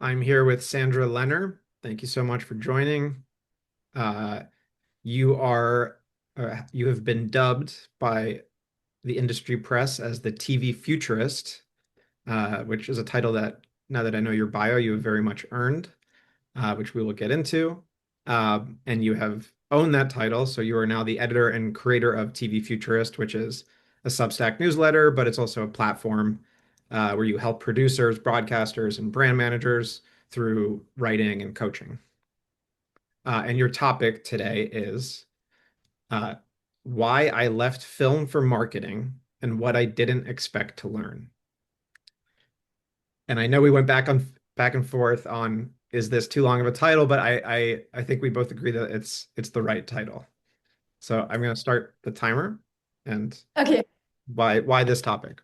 I'm here with Sandra Lehner. Thank you so much for joining. Uh, you are you have been dubbed by the industry press as the TV futurist, which is a title that now that I know your bio, you have very much earned, which we will get into. And you have owned that title, so you are now the editor and creator of TV Futurist, which is a Substack newsletter, but it's also a platform where you help producers, broadcasters, and brand managers through writing and coaching. And your topic today is uh, why I left film for marketing and what I didn't expect to learn. And I know we went back and forth on is this too long of a title, but I think we both agree that it's the right title. So I'm going to start the timer and Okay. why this topic.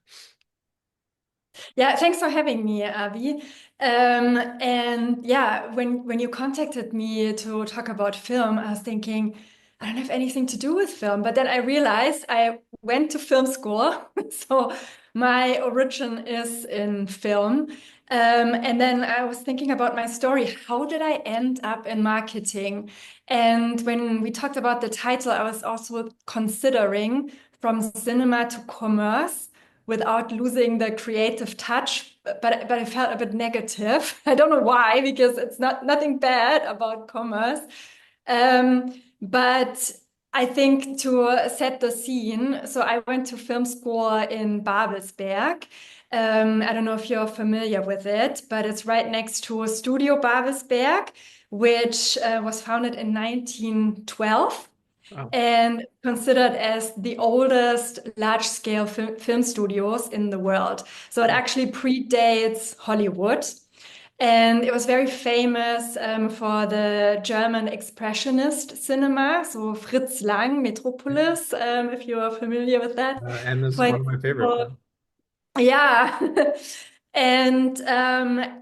Yeah, thanks for having me, Avi. And yeah, when you contacted me to talk about film, I was thinking I don't have anything to do with film. But then I realized I went to film school, so my origin is in film. And then I was thinking about my story. How did I end up in marketing? And when we talked about the title, I was also considering from cinema to commerce without losing the creative touch. But I felt a bit negative. I don't know why, because it's nothing bad about commerce. But I think to set the scene, so I went to film school in Babelsberg. I don't know if you're familiar with it, but it's right next to Studio Babelsberg, which was founded in 1912 Wow. and considered as the oldest large-scale film studios in the world. So it actually predates Hollywood. And it was very famous for the German expressionist cinema, so Fritz Lang, Metropolis, if you are familiar with that. And this is For one of my favorite example, films. yeah. And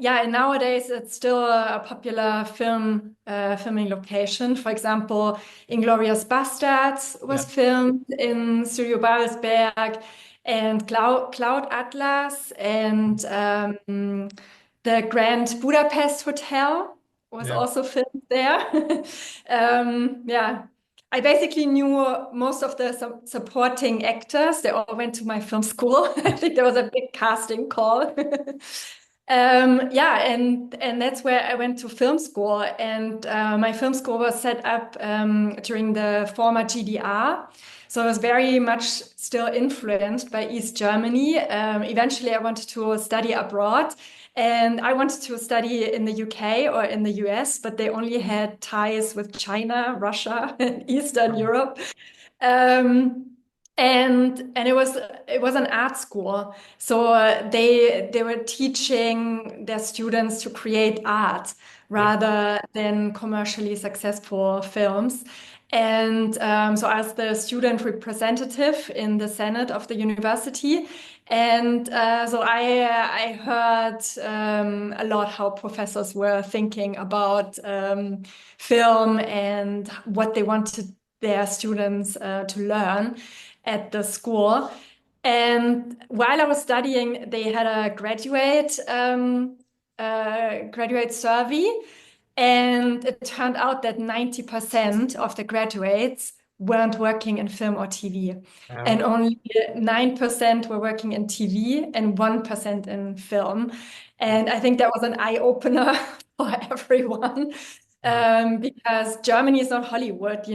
yeah, and nowadays it's still a popular filming location. For example, Inglourious Basterds was Yeah. filmed in Studio Babelsberg, and Cloud Atlas and the Grand Budapest Hotel was Yeah. also filmed there. Yeah. I basically knew most of the supporting actors. They all went to my film school. I think there was a big casting call. Yeah, and that's where I went to film school. And my film school was set up during the former GDR. So I was very much still influenced by East Germany. Eventually, I wanted to study abroad. And I wanted to study in the UK or in the US, but they only had ties with China, Russia, and Eastern Europe. Um, and it was an art school, so they were teaching their students to create art Yeah. rather than commercially successful films. And so I was the student representative in the Senate of the university. And so I heard a lot how professors were thinking about film and what they wanted their students to learn at the school. And while I was studying, they had a graduate survey, and it turned out that 90% of the graduates weren't working in film or TV, and Wow. only 9% were working in TV and 1% in film. And I think that was an eye opener for everyone. Wow. Because Germany is not Hollywood,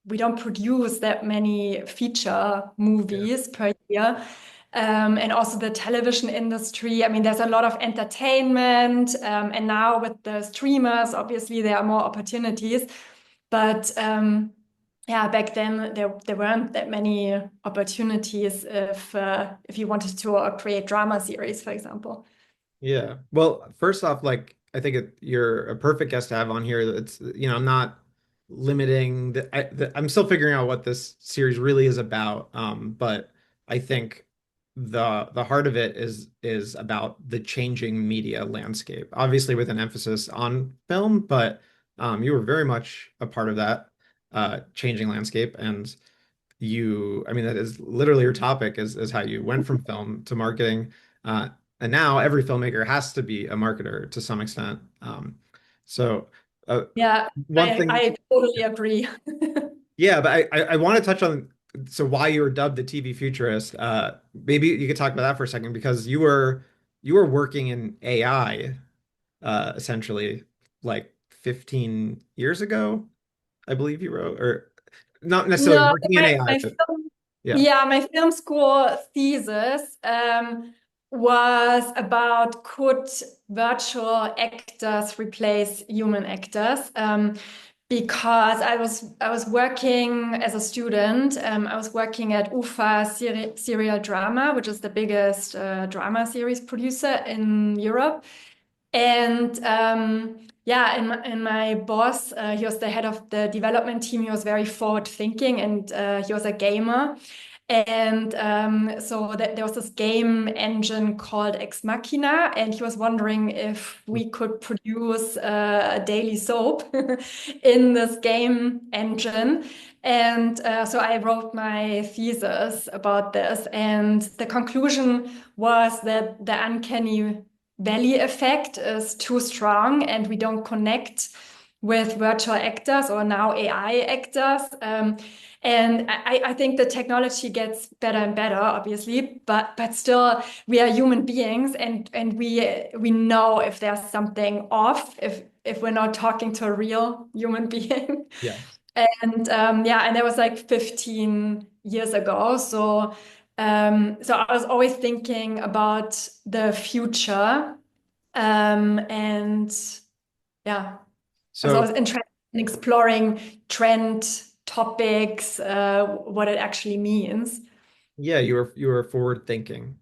we don't produce that many feature Yeah. movies per year. And also the television industry. I mean, there's a lot of entertainment, and now with the streamers, obviously there are more opportunities. But yeah, back then there weren't that many opportunities if you wanted to create drama series, for example. Yeah. Well, first off, like you're a perfect guest to have on here. It's I'm not limiting I'm still figuring out what this series really is about. But I think the heart of it is about the changing media landscape. Obviously with an emphasis on film, but you were very much a part of that changing landscape. And I mean, that is literally your topic is how you went from film to marketing. And now every filmmaker has to be a marketer to some extent. So uh, Yeah, one thing, I totally agree. yeah, but I want to touch on so why you were dubbed the TV futurist. Maybe you could talk about that for a second because you were working in AI essentially like 15 years ago, I believe you wrote, or not necessarily No, working in AI, my but film, yeah. yeah, my film school thesis was about could virtual actors replace human actors? Because I was working as a student. I was working at UFA Serial Drama, which is the biggest drama series producer in Europe. And yeah, and my boss, he was the head of the development team. He was very forward thinking, and he was a gamer. And so there was this game engine called Ex Machina, and he was wondering if we could produce a daily soap in this game engine. And so I wrote my thesis about this, and the conclusion was that the uncanny valley effect is too strong and we don't connect with virtual actors or now AI actors. And I think the technology gets better and better, obviously, but still we are human beings and we know if there's something off, if we're not talking to a real human being. Yes. And yeah, and that was like 15 years ago. So so I was always thinking about the future. And yeah, I was So always interested in exploring trend topics, what it actually means. yeah, you were forward thinking.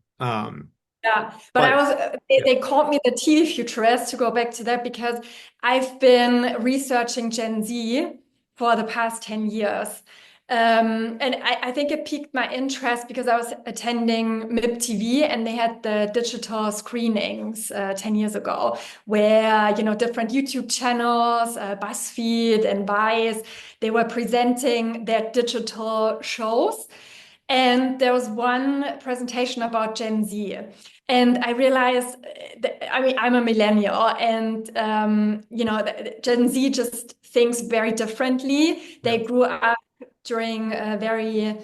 Yeah, but I But was yeah. they called me the TV futurist to go back to that because I've been researching Gen Z for the past 10 years. And I think it piqued my interest because I was attending MIB TV and they had the digital screenings 10 years ago where, you know, different YouTube channels, BuzzFeed and Vice, they were presenting their digital shows. And there was one presentation about Gen Z. And I realized, I mean, I'm a millennial, and you know, Gen Z just thinks very differently. Yeah. They grew up during very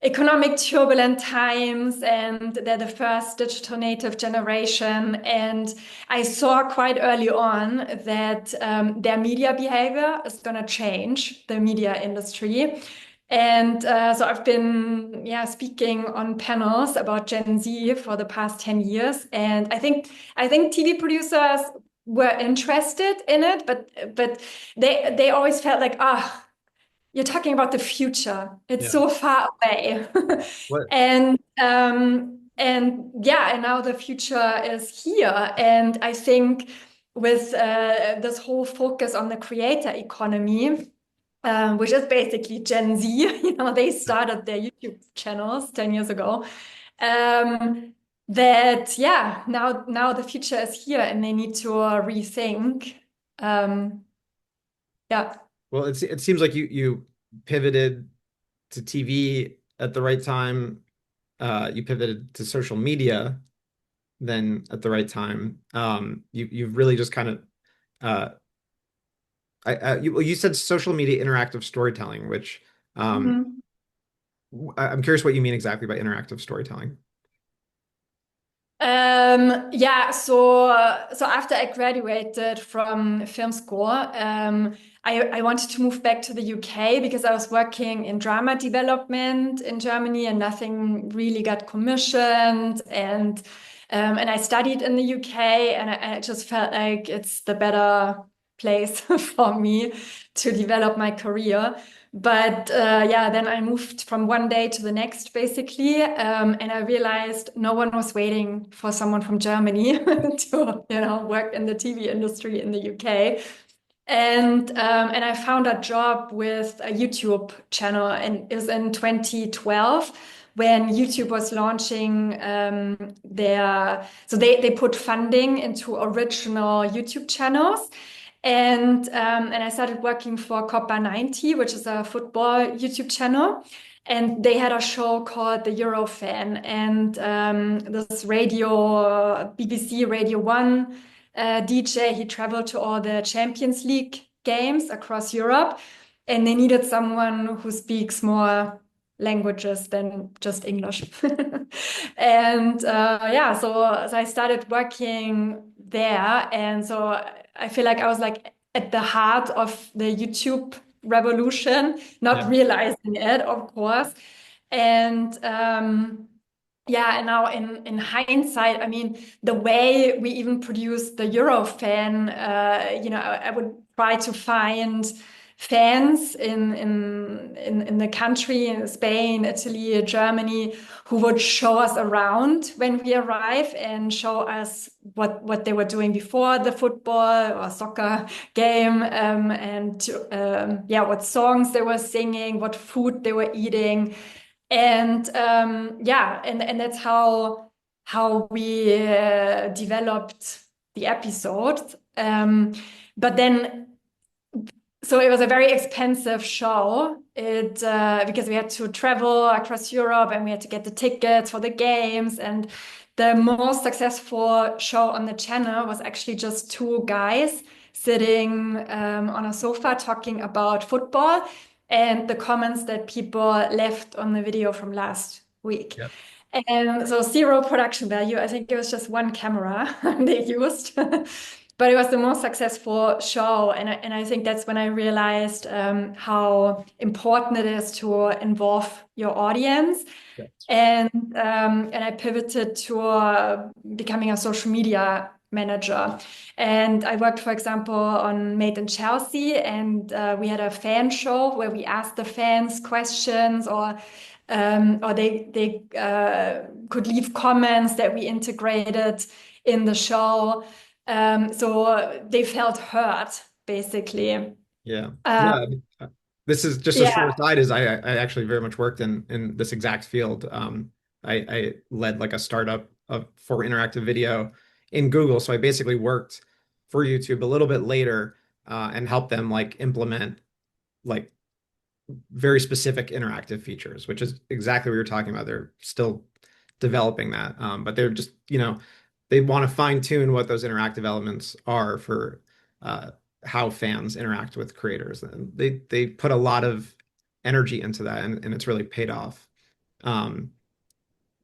economic turbulent times, and they're the first digital native generation. And I saw quite early on that their media behavior is going to change the media industry. And so I've been, yeah, speaking on panels about Gen Z for the past 10 years. And I think TV producers were interested in it, but they always felt like, ah, you're talking about the future. It's Yeah. so far away. What? And yeah, and now the future is here. And I think with this whole focus on the creator economy, which is basically Gen Z. You know, they started their YouTube channels 10 years ago. That yeah, now the future is here, and they need to rethink. Um, yeah. Well, it seems like you pivoted to TV at the right time. You pivoted to social media then at the right time. You've really just kind of uh, you said social media interactive storytelling, which um, Mhm. I'm curious what you mean exactly by interactive storytelling. Yeah, so after I graduated from film school, I wanted to move back to the UK because I was working in drama development in Germany and nothing really got commissioned. And I studied in the UK and I just felt like it's the better place for me to develop my career. But yeah, then I moved from one day to the next, basically, and I realized no one was waiting for someone from Germany to, you know, work in the TV industry in the UK. And I found a job with a YouTube channel, and it was in 2012 when YouTube was launching so they put funding into original YouTube channels. And I started working for Copa 90, which is a football YouTube channel. and they had a show called the Eurofan, and this BBC Radio 1 DJ, he traveled to all the Champions League games across Europe, and they needed someone who speaks more languages than just English. And yeah, so I started working there, and so I feel like I was like at the heart of the YouTube revolution, not Yeah. realizing it, of course. And yeah, and now in hindsight, I mean, the way we even produced the Eurofan, I would try to find fans in the country, in Spain, Italy, Germany, who would show us around when we arrive and show us what they were doing before the football or soccer game, and yeah, what songs they were singing, what food they were eating. And yeah, and that's how we developed the episode. But then, so it was a very expensive show. Because we had to travel across Europe and we had to get the tickets for the games. And the most successful show on the channel was actually just two guys sitting on a sofa talking about football and the comments that people left on the video from last week. Yep. And so zero production value. I think it was just one camera they used. But it was the most successful show. And I think that's when I realized how important it is to involve your audience. Yep. And I pivoted to becoming a social media manager. And I worked, for example, on Made in Chelsea, and we had a fan show where we asked the fans questions, or they could leave comments that we integrated in the show. So they felt heard, basically. Yeah. Uh, Yeah. This is just a short yeah, aside, is I actually very much worked in this exact field. I led like a startup for interactive video in Google. So I basically worked for YouTube a little bit later and helped them like implement like very specific interactive features, which is exactly what you're talking about. They're still developing that, but they're just, they want to fine tune what those interactive elements are for how fans interact with creators. And they put a lot of energy into that, and it's really paid off. Um,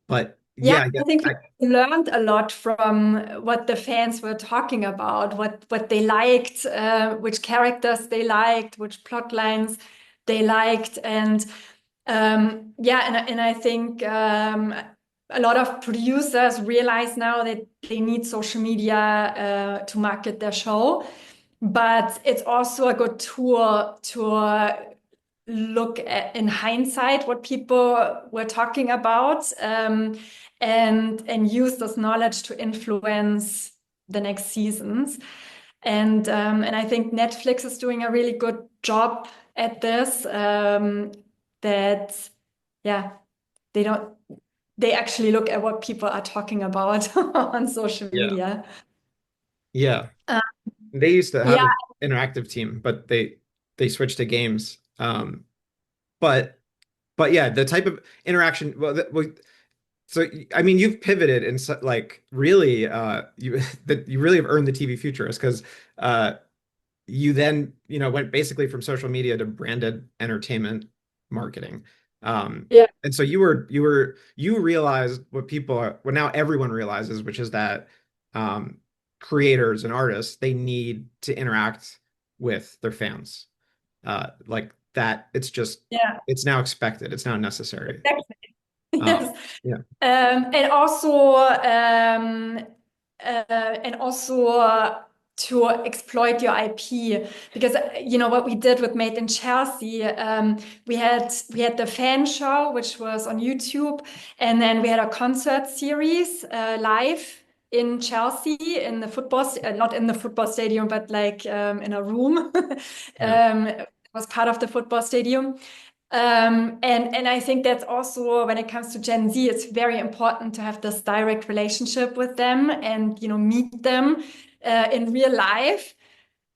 but yeah, yeah, I I guess think we learned a lot from what the fans were talking about, what they liked, which characters they liked, which plot lines they liked, and yeah, and I think a lot of producers realize now that they need social media to market their show, but it's also a good tool to look at in hindsight what people were talking about, and use this knowledge to influence the next seasons. And I think Netflix is doing a really good job at this. That yeah, they don't they actually look at what people are talking about on social yeah, media. yeah. Uh, They used to have yeah, an interactive team, but they switched to games. But yeah, the type of interaction. So I mean, you've pivoted and so, like really, you that you really have earned the TV futurist because uh, you then went basically from social media to branded entertainment marketing. yeah, And so you realized what people are, what now everyone realizes, which is that creators and artists, they need to interact with their fans. Like that, yeah. it's now expected, it's now necessary. Exactly. Um, Yes. yeah, And also to exploit your IP, because what we did with Made in Chelsea, we had the fan show, which was on YouTube, and then we had a concert series live in Chelsea, in the not in the football stadium, but like in a room. yeah, It was part of the football stadium. And I think that's also when it comes to Gen Z, it's very important to have this direct relationship with them and meet them in real life.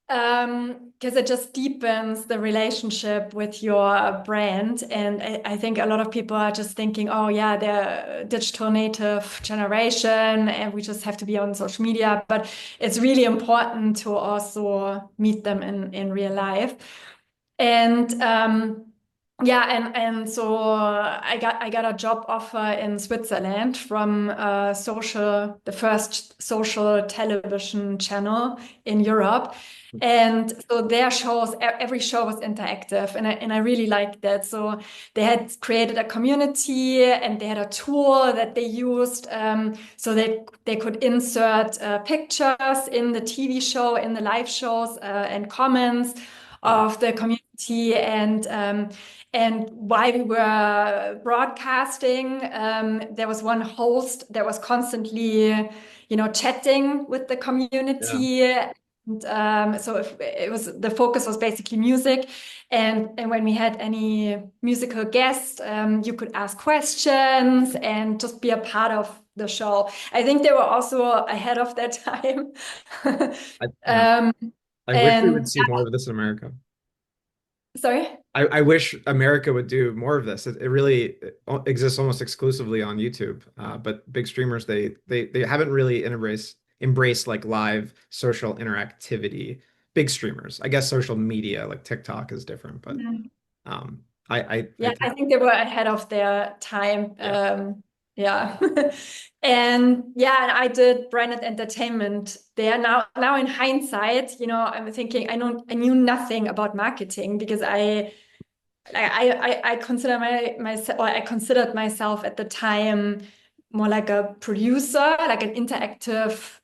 Because it just deepens the relationship with your brand. And I think a lot of people are just thinking, oh, yeah, they're digital native generation and we just have to be on social media. But it's really important to also meet them in real life. And yeah, and so I got a job offer in Switzerland from the first social television channel in Europe. And so their shows, every show was interactive, and I really liked that. So they had created a community, and they had a tool that they used, so they could insert pictures in the TV show, in the live shows, and comments Wow. of the community. And while we were broadcasting, there was one host that was constantly, chatting with the Yeah. community. And so it was the focus was basically music, and when we had any musical guests, you could ask questions and just be a part of the show. I think they were also ahead of their time. Yeah. um, I wish we would and see more of this in America. sorry. I wish America would do more of this. It really exists almost exclusively on YouTube. But big streamers, they haven't really embraced like live social interactivity. Big streamers. I guess social media like TikTok is different, but um, I Yeah, I think think they were ahead of their time. yeah. Yeah. And yeah, and I did branded entertainment there. Now in hindsight, I'm thinking I knew nothing about marketing because I consider myself, or I considered myself at the time more like a producer, like an interactive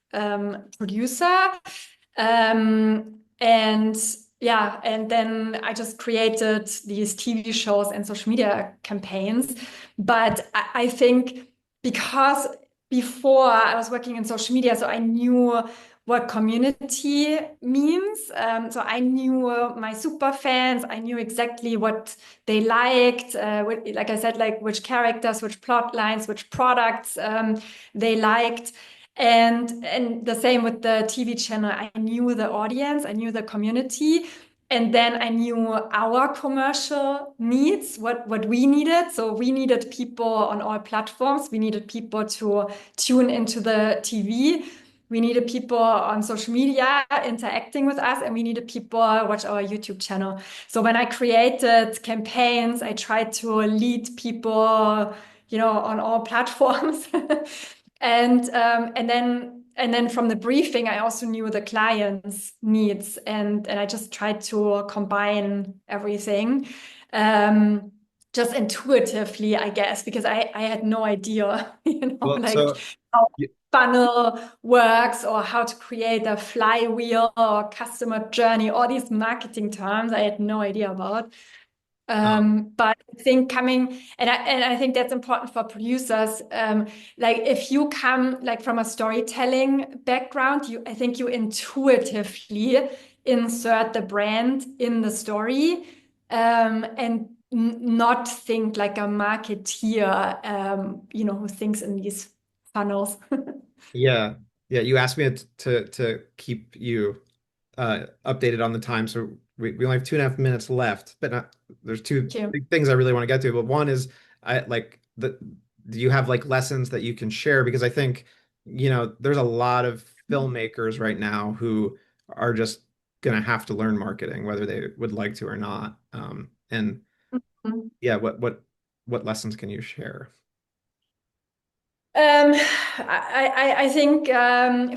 producer. And yeah, and then I just created these TV shows and social media campaigns. But I think because before I was working in social media, so I knew what community means. So I knew my super fans. I knew exactly what they liked. Like I said, like which characters, which plot lines, which products they liked. And the same with the TV channel. I knew the audience, I knew the community, and then I knew our commercial needs, what we needed. So we needed people on all platforms. We needed people to tune into the TV. We needed people on social media interacting with us, and we needed people watch our YouTube channel. So when I created campaigns, I tried to lead people, on all platforms. And then from the briefing, I also knew the client's needs, and I just tried to combine everything, um, just intuitively, I guess, because I had no idea, Well, like so how y- funnel works or how to create a flywheel or customer journey, all these marketing terms I had no idea about. um, But I think and I think that's important for producers. Like if you come like from a storytelling background, I think you intuitively insert the brand in the story, and not think like a marketeer, who thinks in these funnels. yeah, yeah. You asked me to keep you updated on the time. So we only have 2.5 minutes left, but there's two Thank you. big things I really want to get to. But one is I like do you have like lessons that you can share? Because I think, there's a lot of filmmakers right now who are just gonna have to learn marketing, whether they would like to or not. And yeah, what lessons can you share? I think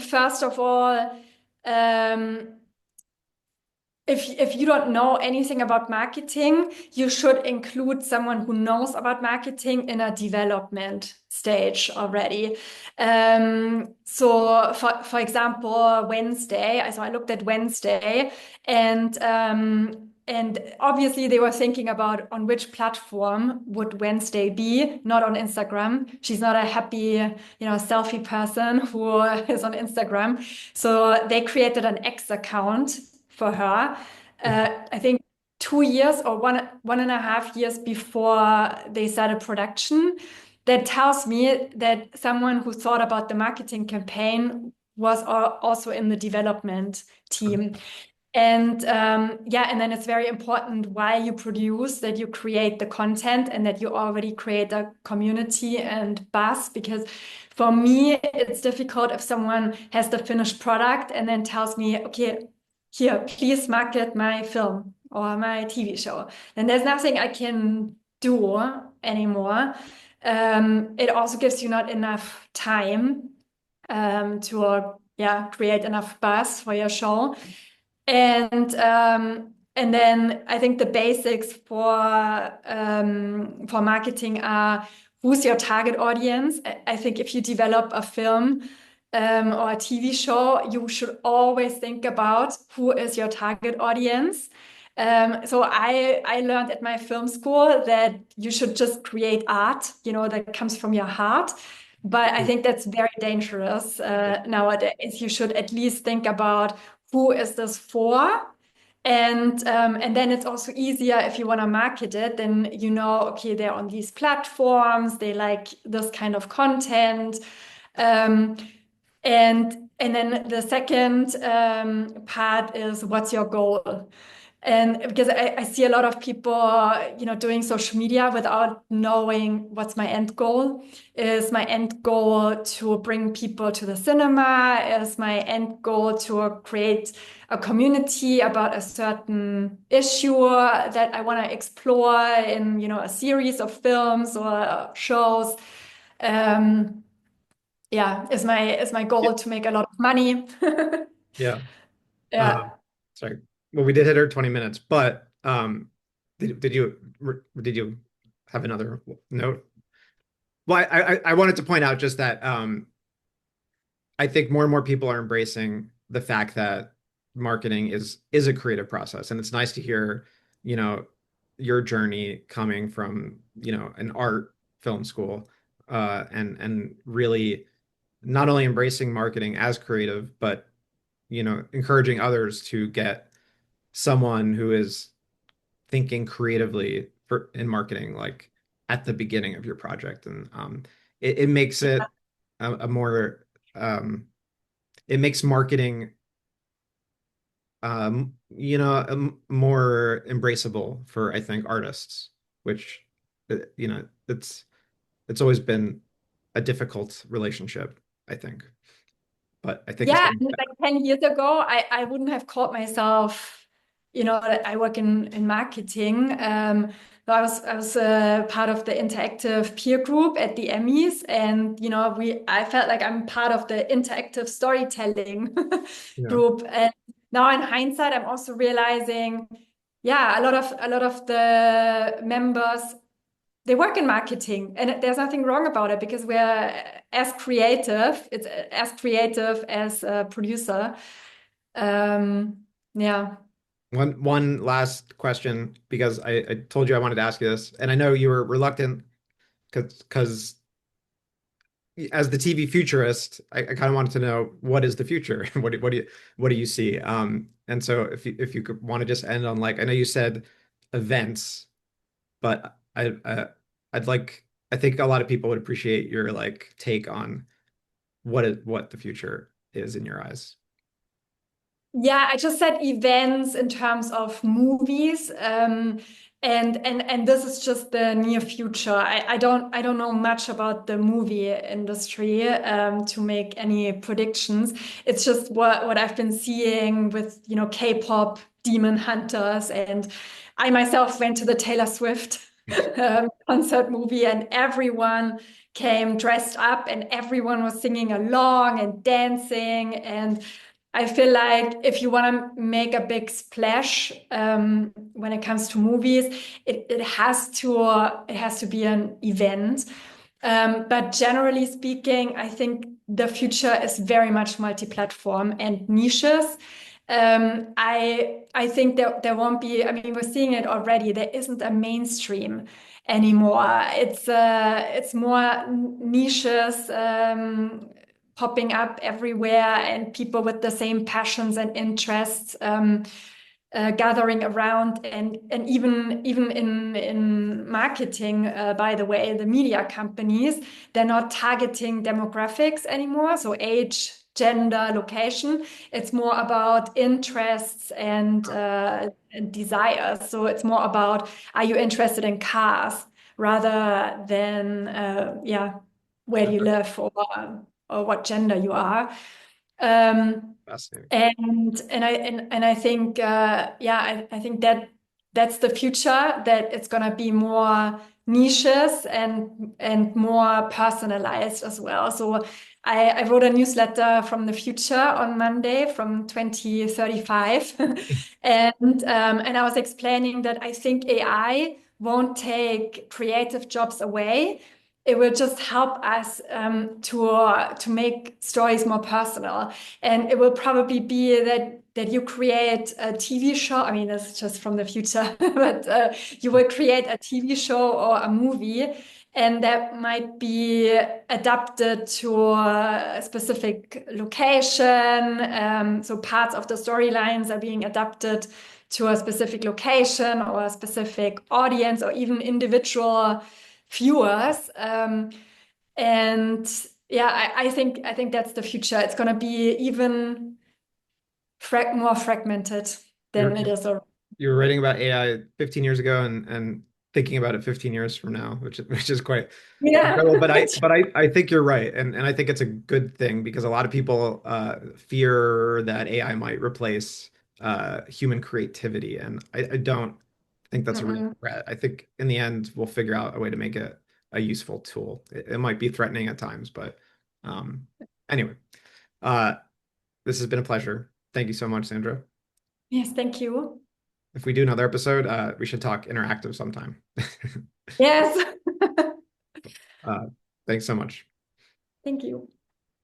first of all, um, if you don't know anything about marketing, you should include someone who knows about marketing in a development stage already. So for example, Wednesday, so I looked at Wednesday, and obviously they were thinking about on which platform would Wednesday be, not on Instagram. She's not a happy, selfie person who is on Instagram. So they created an X account for her. I think 2 years or one and a half years before they started production. That tells me that someone who thought about the marketing campaign was also in the development team. And yeah, and then it's very important while you produce that you create the content and that you already create a community and buzz. Because for me, it's difficult if someone has the finished product and then tells me, okay, here, please market my film or my TV show. Then there's nothing I can do anymore. It also gives you not enough time to yeah, create enough buzz for your show. And then I think the basics for marketing are who's your target audience. I think if you develop a film or a TV show, you should always think about who is your target audience. So I learned at my film school that you should just create art, you know, that comes from your heart. But I think that's very dangerous nowadays. You should at least think about who is this for? And then it's also easier if you want to market it, then you know, okay, they're on these platforms, they like this kind of content. Um, and then the second part is what's your goal? And because I see a lot of people, you know, doing social media without knowing what's my end goal. Is my end goal to bring people to the cinema? Is my end goal to create a community about a certain issue that I want to explore in, you know, a series of films or shows? Um, yeah, is my Yeah. goal to make a lot of money? Yeah. Yeah. Sorry. Well, we did hit our 20 minutes, but did you have another note? Well, I wanted to point out just that I think more and more people are embracing the fact that marketing is a creative process, and it's nice to hear, you know, your journey coming from, you know, an art film school, and really not only embracing marketing as creative, but you know, encouraging others to get someone who is thinking creatively for in marketing, like at the beginning of your project, and it makes it a more it makes marketing you know, more embraceable for I think artists, which you know, it's always been a difficult relationship, I think, but I think it's Yeah, getting and like 10 years ago, I wouldn't have called myself, you know, that I work in marketing. So I was part of the interactive peer group at the Emmys, and you know, I felt like I'm part of the interactive storytelling yeah. group. And now in hindsight, I'm also realizing, yeah, a lot of the members they work in marketing, and there's nothing wrong about it because we're as creative. It's as creative as a producer. Um, yeah. One last question, because I told you I wanted to ask you this, and I know you were reluctant because as the TV futurist, I kind of wanted to know what is the future? What do you see? And so if you could want to just end on, like, I know you said events, but I'd like, I think a lot of people would appreciate your like take on what the future is in your eyes. Yeah, I just said events in terms of movies, and this is just the near future. I don't know much about the movie industry to make any predictions. It's just what I've been seeing with, you know, K-pop Demon Hunters, and I myself went to the Taylor Swift concert movie, and everyone came dressed up, and everyone was singing along and dancing. And I feel like if you want to make a big splash when it comes to movies, it has to be an event. But generally speaking, I think the future is very much multi-platform and niches. I think there won't be. I mean, we're seeing it already. There isn't a mainstream anymore. It's more niches. Popping up everywhere, and people with the same passions and interests gathering around. And even in marketing, by the way, the media companies, they're not targeting demographics anymore, so age gender, location. It's more about interests and desires. So it's more about, are you interested in cars rather than, yeah, where do you live or what gender you are. Um, Fascinating. and I think yeah, I think that that's the future, that it's gonna be more niches and more personalized as well. So I wrote a newsletter from the future on Monday from 2035 and I was explaining that I think AI won't take creative jobs away. It will just help us to make stories more personal. And it will probably be that you create a TV show. I mean, that's just from the future, but you will create a TV show or a movie, and that might be adapted to a specific location. So parts of the storylines are being adapted to a specific location or a specific audience or even individual viewers. And yeah, I think that's the future. It's going to be even more fragmented You're than it is already. you were writing about AI 15 years ago and thinking about it 15 years from now, which is quite Yeah. incredible. But I think you're right, and I think it's a good thing because a lot of people fear that AI might replace human creativity, and I don't think that's a real Mm-mm. threat. I think in the end we'll figure out a way to make it a useful tool. It might be threatening at times, but um, anyway, uh, this has been a pleasure. Thank you so much, Sandra. Yes, thank you. If we do another episode, we should talk interactive sometime. Yes. Uh, thanks so much. Thank you.